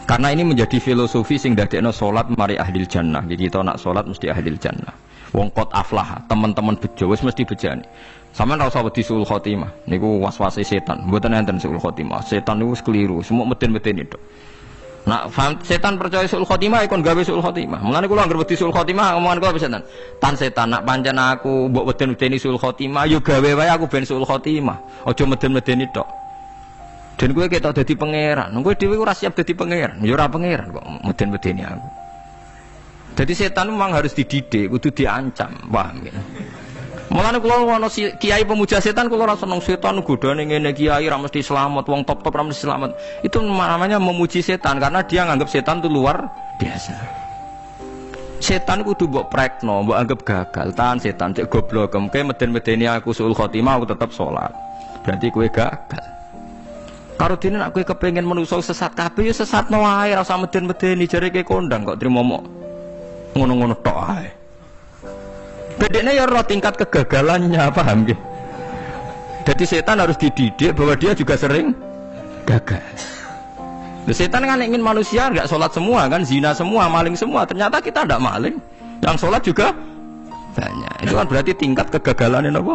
Karena ini menjadi filosofi sing dadekno salat mari ahlil jannah. Jadi kita nak salat mesti ahlil jannah. Wong qad aflah, teman-teman bejo wis mesti bejane. Sampeyan ora usah wedi suul khotimah. Niku waswase setan. Mboten enten suul khotimah. Setan niku wis keliru, semua meden-meden itu. Nak setan percaya suul khotimah ikon gawe suul khotimah. Mulane kula anggere wedi suul khotimah omongan kula setan. Tan setan nak pancen aku mbok weden-wedeni suul khotimah yo gawe wae aku ben suul khotimah. Aja meden-medeni tok. Dan kowe ketok dadi pangeran. Kowe dhewe ora siap dadi pangeran. Ya ora pangeran kok meden-medeni aku. Jadi setan memang harus dididik, kudu diancam, paham ya? Mulane kula ana kiai pemuja setan kula ora seneng setan godane ngene kiai ra mesti selamat, wong top-top ra mesti selamat. Itu namanya memuji setan karena dia nganggap setan itu luar biasa. Setan kudu mbok prekno, mbok anggap gagal. Tahan setan cek goblok, kemke meden-medeni aku suul khotimah aku tetap salat. Berarti kowe gagal. Karo dene nek kowe kepengin menungso sesat kabeh ya sesatno wae, ora usah meden-medeni jare kowe kondang kok trimo mok ngono-ngono tok ae. Bedene ya roh tingkat kegagalannya, paham nggih? Jadi setan harus dididik bahwa dia juga sering gagal. Setan kan ingin manusia enggak sholat semua kan, zina semua, maling semua. Ternyata kita enggak maling, yang sholat juga banyak. Itu kan berarti tingkat kegagalannya apa?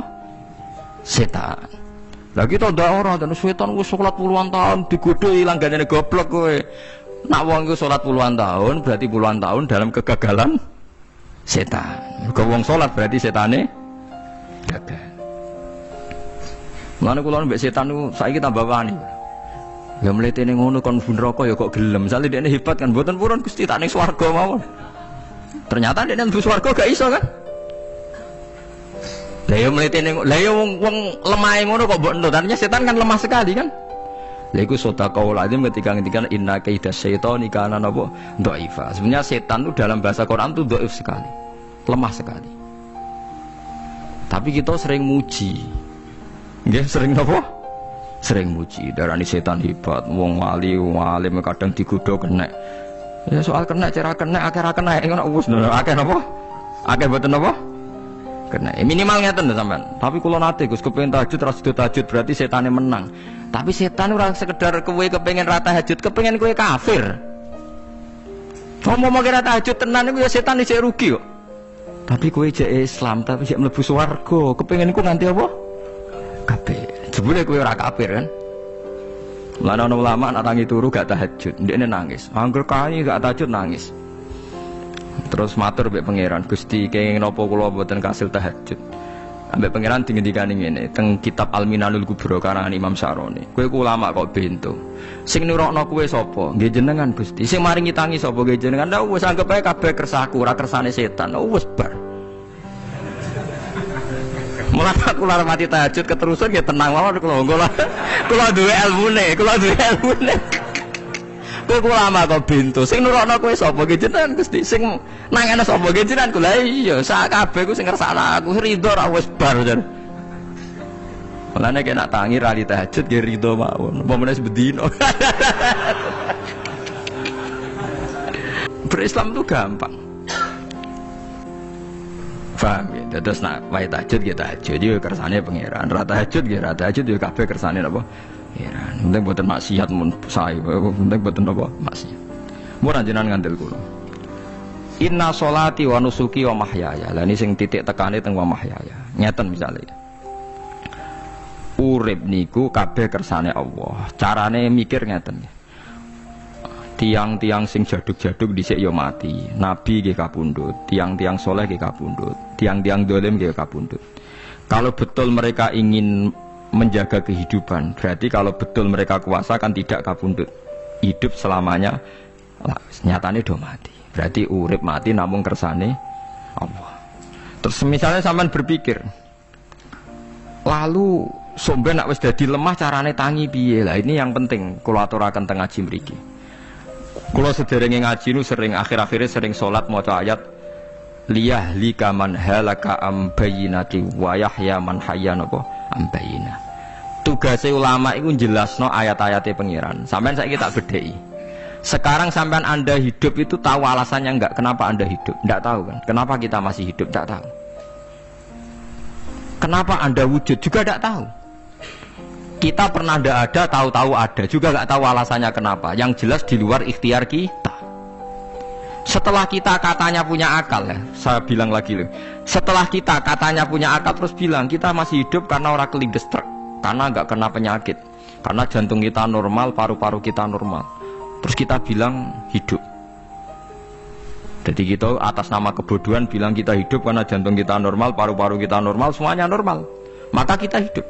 Setan. Lah kita ndak ora terus setan wis sholat puluhan tahun digodhoi langgane goblok kowe. Nak wong iku sholat puluhan tahun berarti puluhan tahun dalam kegagalan setan. Mergo wong sholat berarti setane gagal. Mulane kula mbek setan niku saiki tambah wani. Ya mletene ngono kon neraka ya kok gelem. Misale dekne hebat kan mboten purun Gusti tak ning swarga mawon. Ternyata dekne mlebu swarga gak iso kan? Lah ya mletene lah ya wong lemahe ngono kok mbok entuk. Artinya setan kan lemah sekali kan? Lha iku sedaqaul azim ketika ngendikan inna kaidas syaitani kana napa dhaifa. Sebenarnya setan itu dalam bahasa Quran itu dhaif sekali. Lemah sekali. Tapi kita sering muji. Nggih, sering napa? Sering muji. Darani setan hebat, wong wali, wong alim kadang digodho kena. Ya soal kena cara kena akeh ra kena ngono wis akeh napa? Akeh boten napa? Kena. Minimal ngeten lho sampean. Tapi kula nate Gus kepengin tahajud ra sedo tahajud berarti setane menang. Tapi setan ora sekedar kowe kepengin ra tahajud, kepengin kowe kafir. Ngomong kira tahajud tenan iku ya setan isih rugi kok. Tapi kowe jek Islam, tapi jek mlebu swarga, kepengin iku nganti apa? Kafir. Jebule kowe ora kafir kan? Lan ana ulama nak tangi turu gak tahajud, ndekne nangis. Angger kae gak tahajud nangis. Terus matur mbek pangeran, Gusti kenging napa kula mboten kasil tahajud. Ambek pangeran dingendikani ngene teng kitab Al-Minanul Kubra karangan Imam Syaroni. Kowe ku ulama kok bento. Sing nurokno kowe sapa? Nggih jenengan Gusti. Sing maringi tangi sapa? Nggih jenengan. Lah wis anggap ae kabeh kersaku, ora kersane setan. Wis bar. Mulane aku lara mati tahajud keterusan ya tenang mawon kula. Kula duwe ilmune, Kowe ulama kok bento. Sing nurokno kowe sapa? Nggih jenengan Gusti. Sing nangane sapa? Nggih jenengan. Lha iya, sak kabeh ku sing ngersakno aku ridho ra wis bar jan. Mulane nek nak tangi ra li tahajud nggih ridho mawon. Apa meneh bedino. Berislam itu gampang. Paham ya? Terus nak wae tahajud nggih tahajud yo kersane pangeran. Ra tahajud nggih ra tahajud yo kabeh kersane napa? Heran, penting buatan maksiat mun sae, penting buatan apa maksiat. Mun jenengan ngandel kula. Inna sholati wa nusuki wa mahyaya. Lah ini sing titik tekane teng wa mahyaya. Ngeten misale. Urip niku kabeh kersane Allah. Carane mikir ngeten. Tiang-tiang sing jaduk-jaduk dhisik ya mati. Nabi nggih kapundhut, tiang-tiang soleh nggih kapundhut, tiang-tiang dolim nggih kapundhut. Kalau betul mereka ingin menjaga kehidupan, berarti kalau betul mereka kuasa kan tidak kapundhut, hidup selamanya. Lah nyatane do mati, berarti urip mati namung kersane Allah. Terus misalnya sampean berpikir lalu somben nak wis dadi lemah carane tangi piye? Lah ini yang penting kula aturaken teng ngaji mriki. Kula sederenge ngaji nu sering akhir-akhire sering salat maca ayat liyahlika man halaka am bayyinati wa yahya man hayya napa ambayina. Tugasnya ulama itu jelasno ayat-ayatnya pengiran. Sampean saiki tak bedheki. Sekarang sampean Anda hidup itu tahu alasannya enggak? Kenapa Anda hidup? Enggak tahu kan? Kenapa kita masih hidup? Enggak tahu. Kenapa Anda wujud? Juga enggak tahu. Kita pernah tidak ada, tahu-tahu ada, juga nggak tahu alasannya kenapa. Yang jelas di luar ikhtiar kita. Setelah kita katanya punya akal, ya, saya bilang lagi loh. Setelah kita katanya punya akal terus bilang kita masih hidup karena orang kelindes truk, karena nggak kena penyakit, karena jantung kita normal, paru-paru kita normal. Terus kita bilang hidup. Jadi kita atas nama kebodohan bilang kita hidup karena jantung kita normal, paru-paru kita normal, semuanya normal. Maka kita hidup.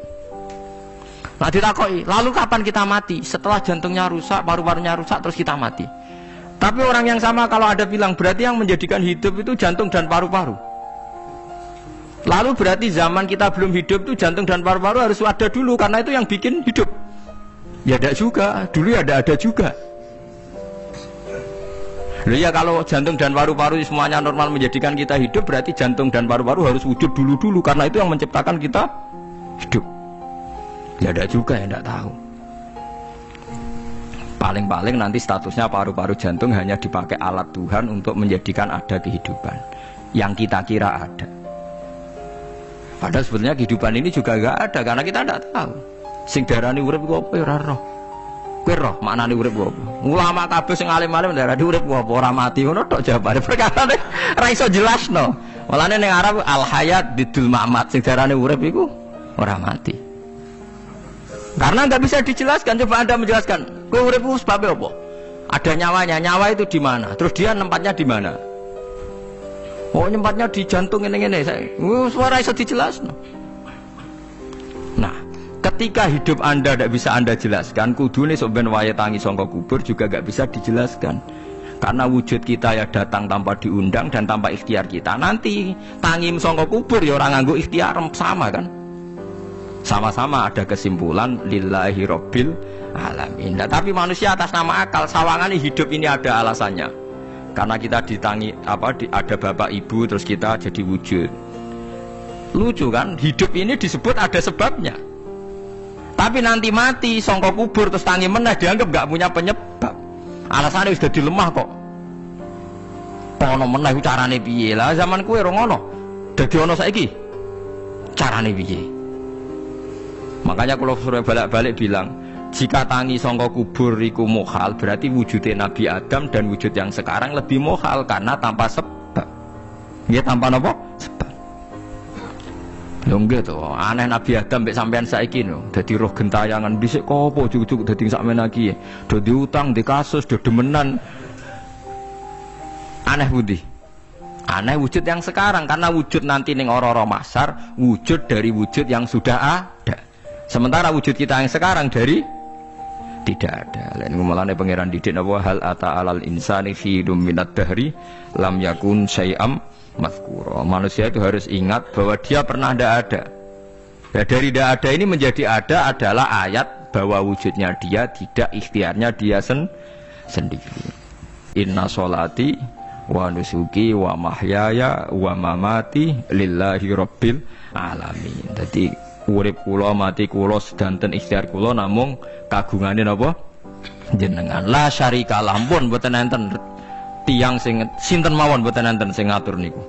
Nah ditakoi, lalu kapan kita mati? Setelah jantungnya rusak, paru-parunya rusak, terus kita mati. Tapi orang yang sama kalau ada bilang berarti yang menjadikan hidup itu jantung dan paru-paru. Lalu berarti zaman kita belum hidup itu jantung dan paru-paru harus ada dulu karena itu yang bikin hidup. Ya ada juga, dulu ya ada juga. Loh ya kalau jantung dan paru-paru semuanya normal menjadikan kita hidup, berarti jantung dan paru-paru harus wujud dulu karena itu yang menciptakan kita hidup. Ya ada juga yang tidak tahu. Paling-paling nanti statusnya paru-paru jantung hanya dipakai alat Tuhan untuk menjadikan ada kehidupan yang kita kira ada. Padahal sebetulnya kehidupan ini juga enggak ada karena kita tidak tahu. Sing darani urip ku apa ya ora roh. Kowe roh maknane urip ku apa? Ulama kabeh sing alim-alim darani urip ku apa ora mati ngono tok jawabane. Perkarane ora iso jelasno. Walane ning Arab al hayat bidul mamat sing darani urip iku ora mati. Karena nggak bisa dijelaskan, coba Anda menjelaskan. Kowe urip ku sebab apa? Ada nyawanya, nyawa itu di mana? Terus dia nempatnya di mana? Oh, nyempatnya di jantung ngene-ngene. Suara iso dijelasno. Nah, ketika hidup Anda tidak bisa Anda jelaskan, kudune sok ben wayahe tangi sangka kubur juga nggak bisa dijelaskan. Karena wujud kita ya datang tanpa diundang dan tanpa ikhtiar kita. Nanti tangi sangka kubur ya ora nganggo ikhtiar sama kan? Sama-sama ada kesimpulan lillahi rabbil alamin. Nah, tapi manusia atas nama akal sawangane hidup ini ada alasannya. Karena kita ditangi ada bapak ibu terus kita jadi wujud. Lucu kan? Hidup ini disebut ada sebabnya. Tapi nanti mati sangka kubur terus tangi meneh dianggap gak punya penyebab. Alasannya sudah dilemah kok. Ono meneh carane piye? Lah zaman kuwe ora ngono. Dadi ono saiki. Carane piye? Makanya kalau suruh balik-balik bilang, jika tangi sangka kubur iku muhal, berarti wujudnya Nabi Adam dan wujud yang sekarang lebih muhal karena tanpa sebab. Ya tanpa apa? Sebab. Lho nggih to, aneh Nabi Adam mek sampean saiki no. Dadi roh gentayangan dhisik kok apa juk-juk dadi sakmene iki. Do diutang, di kasus, do demenan. Aneh budi. Aneh wujud yang sekarang karena wujud nanti ning ora-ora mahsyar wujud dari wujud yang sudah ada. Sementara wujud kita yang sekarang dari tidak ada. Lain ngomongane pangeran didik napa hal ata alal insani fi minad dahri lam yakun syai'am mazkura. Manusia itu harus ingat bahwa dia pernah tidak ada. Ya, dari tidak ada ini menjadi ada adalah ayat bahwa wujudnya dia tidak ikhtiarnya dia sendiri. Inna sholati wa nusuki wa mahyaya wa mamati lillahi rabbil alamin. Jadi urip kula mati kula sedanten ikhtiar kula namung kagungane napa jenengan la syarika lampun mboten enten tiyang sing sinten mawon mboten enten sing ngatur niku.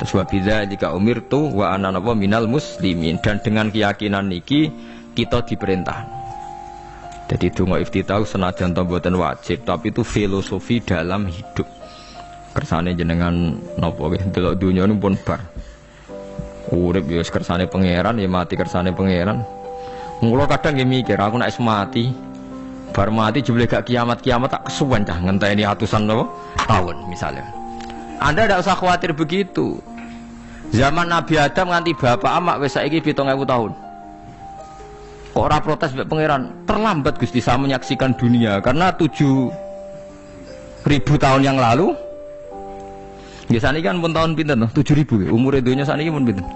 Terus wa bidzalika umirtu wa ana napa minal muslimin, dan dengan keyakinan niki kita diperintah. Jadi donga iftitah senajan to mboten wajib tapi itu filosofi dalam hidup. Kersane jenengan napa nggih delok donya niku pun bar. Urip ya kersane pangeran ya mati kersane pangeran. Mula kadang nggih mikir aku nek mati bar mati jebule gak kiamat-kiamat tak kesuwen cah ngenteni atusan tahun misalnya. Anda tidak usah khawatir begitu. Zaman Nabi Adam nganti bapak amak wis saiki 7.000 tahun. Kok ora protes mbek pangeran? Terlambat Gusti saya menyaksikan dunia karena 7.000 tahun yang lalu. Biasanya kan pun tahun pinten 7.000 umur dunia saniki pun pinten.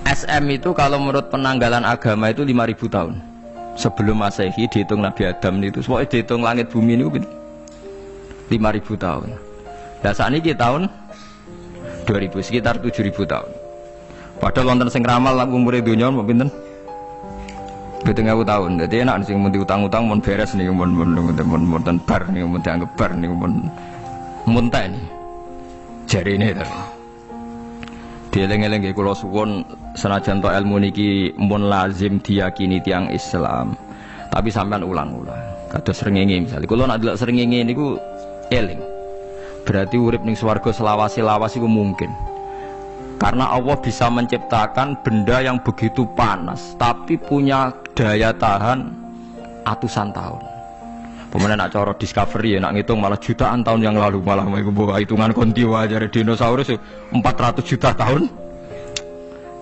SM itu kalau menurut penanggalan agama itu 5.000 tahun sebelum Masehi dihitung Nabi Adam itu. Pokoknya dihitung langit bumi ini 5.000 tahun. Dan saat ini tahun 2000 sekitar 7.000 tahun. Padahal wonten sing ramal umur dunia mau pinten 7.000 tahun. Jadi enak sing mun diutang-utang mun beres nih mun bar nih mun dianggap bar nih mun muntah ini jari ini Dieling-eling nggih kula suwun senajan to ilmu niki mun lazim diyakini tiyang Islam. Tapi sampean ulang-ulang. Kados srengenge misalnya kula nek delok srengenge niku eling. Berarti urip ning swarga selawase-lawas iku mungkin. Karena Allah bisa menciptakan benda yang begitu panas tapi punya daya tahan atusan tahun. Pemenang nak cara discovery ya nak ngitung malah jutaan tahun yang lalu, malah hitungan konti wajar dinosaurus 400 juta tahun.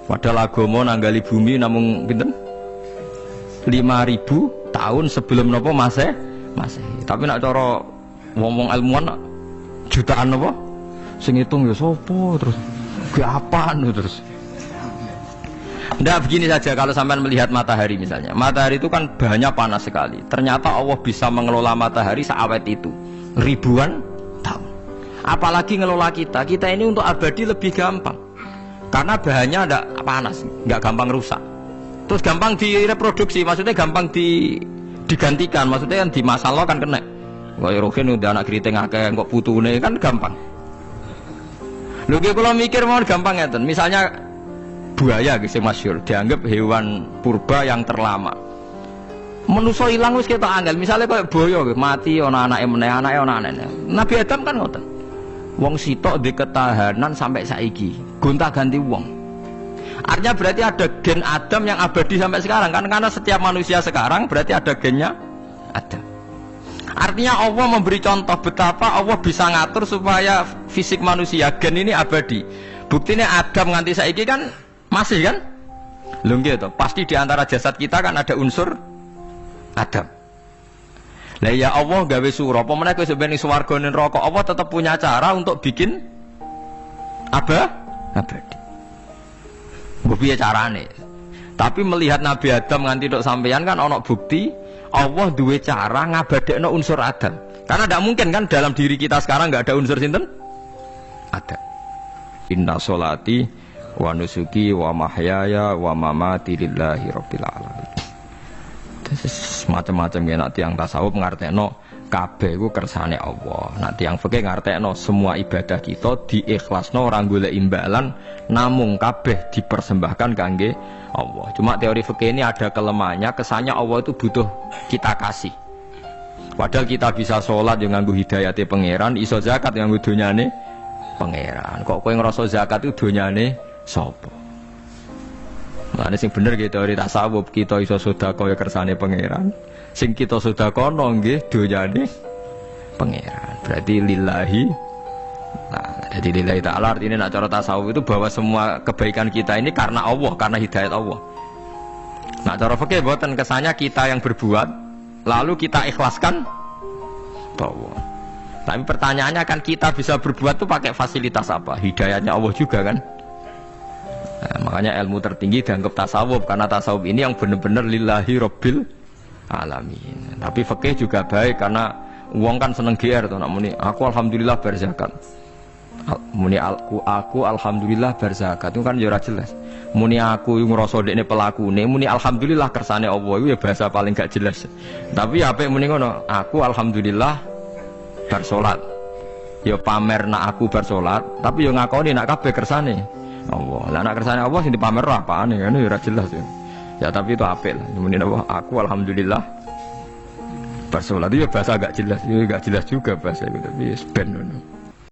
Padahal agama nanggali bumi namung pinten 5.000 tahun sebelum nopo Masehi. Tapi nak cara ngomong ilmuwan jutaan nopo sing ngitung ya sopo terus ke apaan terus. Nggak begini saja kalau sampai melihat matahari misalnya. Matahari itu kan banyak panas sekali. Ternyata Allah bisa mengelola matahari seawet itu ribuan tahun. Apalagi ngelola kita. Kita ini untuk abadi lebih gampang. Karena bahannya ada panas, nggak gampang rusak. Terus gampang direproduksi, maksudnya gampang digantikan. Maksudnya kan di masa lalu kan kena. Wah, rohin udah anak keriting akeh kok putune kan gampang. Lho kalau mikir mau gampang ya, misalnya buaya guys yang masyhur dianggap hewan purba yang terlama. Manusa ilang wis ketok angel. Misale koyo boyo mati ana anake meneh, anake ana anake. Nabi Adam kan ngoten. Wong sitok di ketahanan sampai saiki, gonta-ganti wong. Artinya berarti ada gen Adam yang abadi sampai sekarang kan, karena setiap manusia sekarang berarti ada gennya Adam. Artinya Allah memberi contoh betapa Allah bisa ngatur supaya fisik manusia gen ini abadi. Buktinya Adam nganti saiki kan masih kan? Lho nggih to, pasti di antara jasad kita kan ada unsur Adam. Lah ya Allah gawe sura, apa meneh kowe sampeyan swarga ning neraka, Allah tetap punya cara untuk bikin abadi. Mbok piye carane? Tapi melihat Nabi Adam nganti tok sampeyan kan ana bukti Allah duwe cara ngabadekno unsur Adam. Karena tidak mungkin kan dalam diri kita sekarang nggak ada unsur sinten? Adam. Inna sholati wa nusuki wa mahyaya wa mamati lillahi rabbil alamin. Macam-macam ya nak tiang tasawuf ngartekno kabeh iku kersane Allah. Nak tiang fikih ngartekno semua ibadah kita diikhlasno ora golek imbalan, namung kabeh dipersembahkan kangge Allah. Cuma teori fikih ini ada kelemahannya, kesannya Allah itu butuh kita kasih. Padahal kita bisa sholat yang nganggo hidayate pangeran, iso zakat yang nganggo donyane pangeran. Kok kowe ngrasa zakat itu donyane sapa? Nah, sing bener gitu teori tasawuf, kita iso sedekah ya kersane pangeran. Sing kita sedekahno nggih donyane pangeran. Berarti lillahi. Nah, jadi lillahi ta'ala artinya nak cara tasawuf itu bahwa semua kebaikan kita ini karena Allah, karena hidayat Allah. Nah, cara fikih boten kesannya kita yang berbuat lalu kita ikhlaskan Allah. Tapi pertanyaannya kan kita bisa berbuat tuh pakai fasilitas apa? Hidayatnya Allah juga kan? Nah, makanya ilmu tertinggi dianggap tasawuf, karena tasawuf ini yang benar-benar lillahi rabbil alamin. Tapi fikih juga baik karena uang kan seneng GR tuh, nak muni aku alhamdulillah berzakat. Muni aku alhamdulillah berzakat itu kan ya ora jelas. Muni aku ngrasa dekne pelakune, muni alhamdulillah kersane Allah itu ya bahasa paling gak jelas. Tapi apik muni ngono, aku alhamdulillah bersolat. Ya pamer nak aku bersolat, tapi ya ngakoni nak kabeh kersane Allah. Lah nak kersane Allah sing dipamer apaan ya ora jelas ya. Ya tapi itu apik lah. Muni aku alhamdulillah bersolat itu ya bahasa gak jelas, ya gak jelas juga bahasa itu, tapi ben ngono.